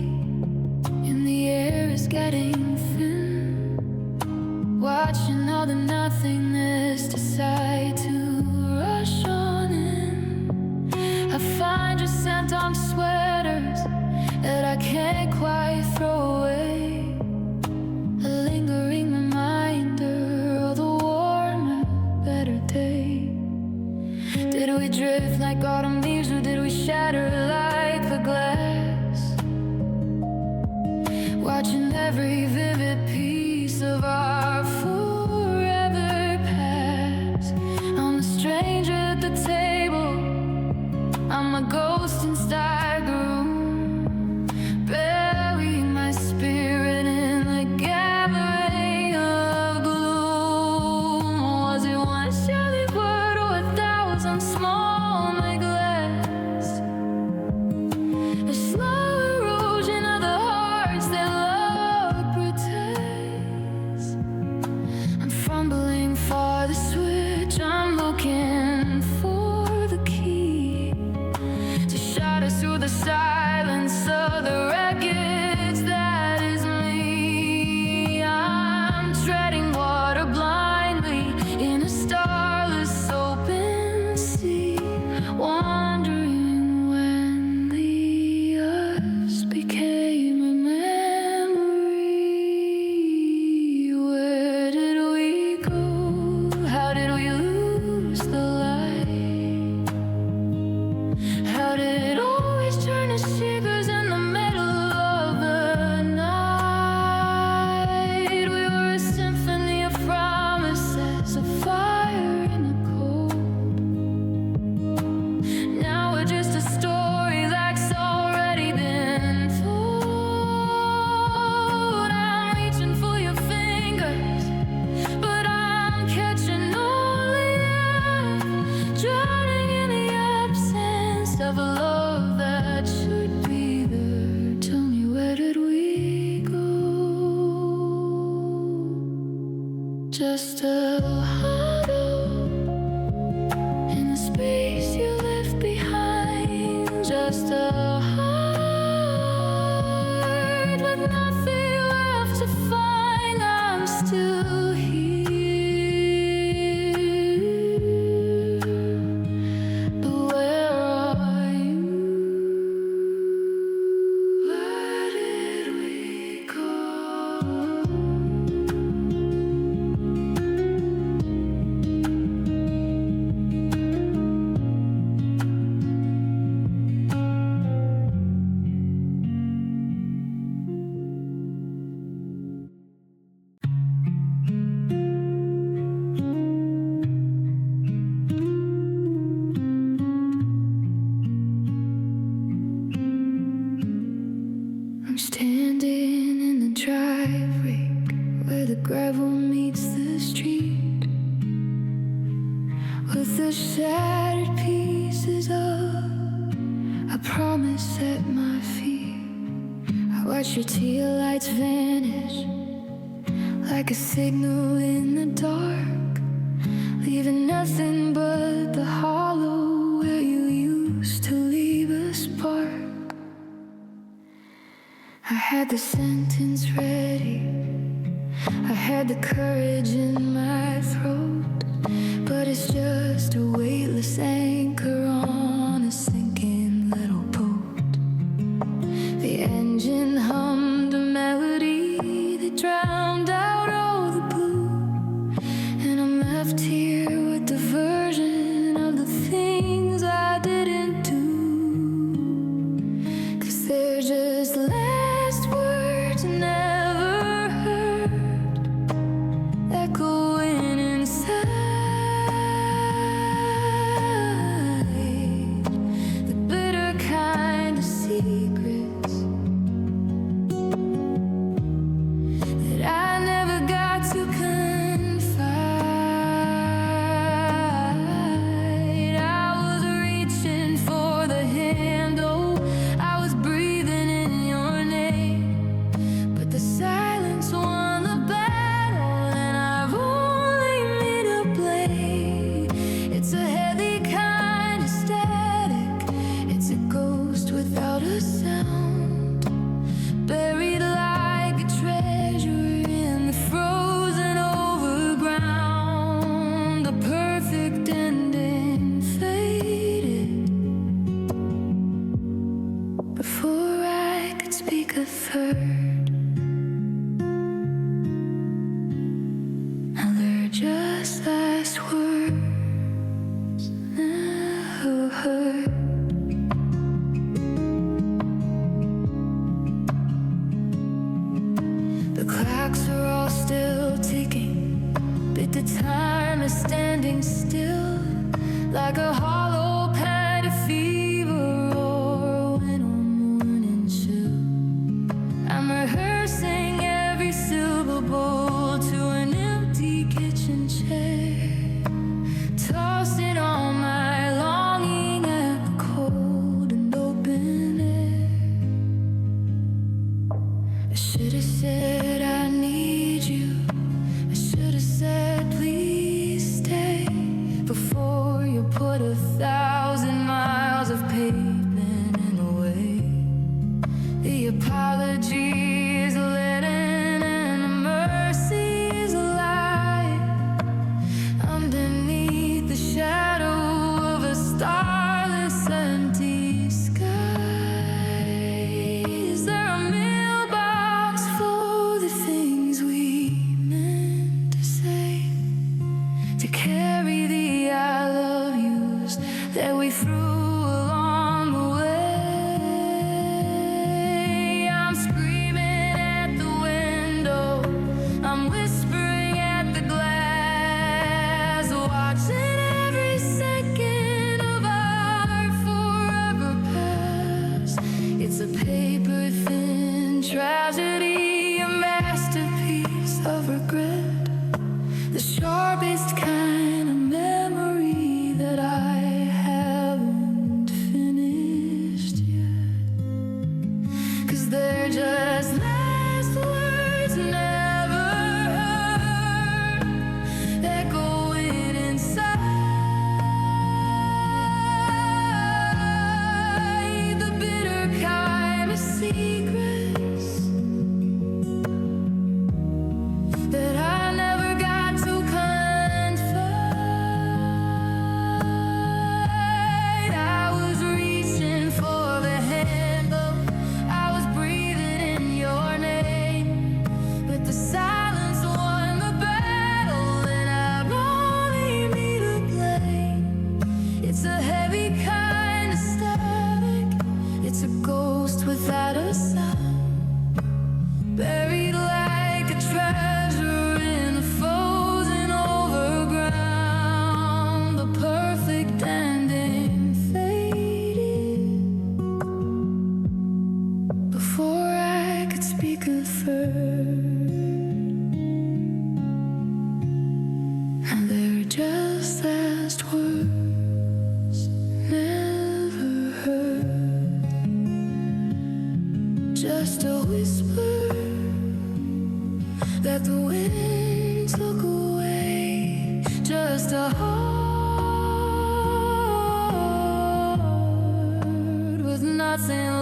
and the air is getting thin. Watching all the nothingness decide to rush on in. I find your scent on sweaters that I can't quite throw away, a lingering reminder of the warmer, better day. Did we drift like autumn leaves, or did we shatter like the glass? Watching every vivid piece of our forever pass. I'm the stranger at the table, I'm a ghost inside the room, burying my spirit in the gathering of gloom. Was it one shelly word or 1,000 small neglects? The slow erosion of the hearts that love protects. I'm fumbling for the switch, I'm looking for the key to shatter through the silence of the wreckage that is me. I'm treading water blindly in a starless open sea, wondering when the us became a memory. Where did we go? How did we lose the light? How did it always turn to shivers in the middle of the night? We were a symphony of promises, a fire in the cold. Now we're just a story that's already been told. I'm reaching for your fingers, but I'm catching only air, drowning in the absence of a love that should be there. Tell me, where did we go? Just a huddle in the space you left behind. Just a heart with nothing left to find. I'm still here, but where are you? Where did we go? gravel meets the street, with the shattered pieces of a promise at my feet. I watch your tail lights vanish like a signal in the dark, leaving nothing but the hollow where you used to leave a spark. I had the sentence ready, I had the courage in my throat, but it's just a weightless anchor on a sinking little boat. The engine hummed a melody that drowned out all the blue, and I'm left here with the version of the things I didn't do. 'Cause they're just last words never heard, echoing inside the bitter kind of secrets that I never got to confide. I was reaching for the handle, I was breathing in your name, but the silence won the battle, and I've only me to blame. It's a heavy kind of static, it's a ghost without a sound, buried like a treasure in the frozen over ground. The perfect ending faded before I could speak a third. Now they're just last words never heard. The clocks are all still ticking, but the time is standing still, like a hollow pad of fever or a winter morning chill. I'm rehearsing every syllable to an empty kitchen chair, tossing all my longing at the cold and open air. I should have said I need you, I should have said please stay, before you put 1,000 miles of pavement in the way. The apology is a leaden and the mercy is a lie, underneath the shadow of a starless empty sky. Is there a mailbox for the things we meant to say, to carry the I love yous that we threw along the way? I'm screaming at the window, I'm whispering at the glass, watching every second of our forever pass. It's a paper thin tragedy, a masterpiece of regret, the sharpest kind of memory that I haven't finished yet. 'Cause they're just last words never heard, echoing inside the bitter kind of secrets that I never got to confide. I was reaching for the handle, I was breathing in your name, but the silence won the battle, and I've only me to blame. It's a heavy kind of static, it's a ghost without a sound, buried like a treasure in the frozen over ground. The perfect ending faded before I could speak a third. nothing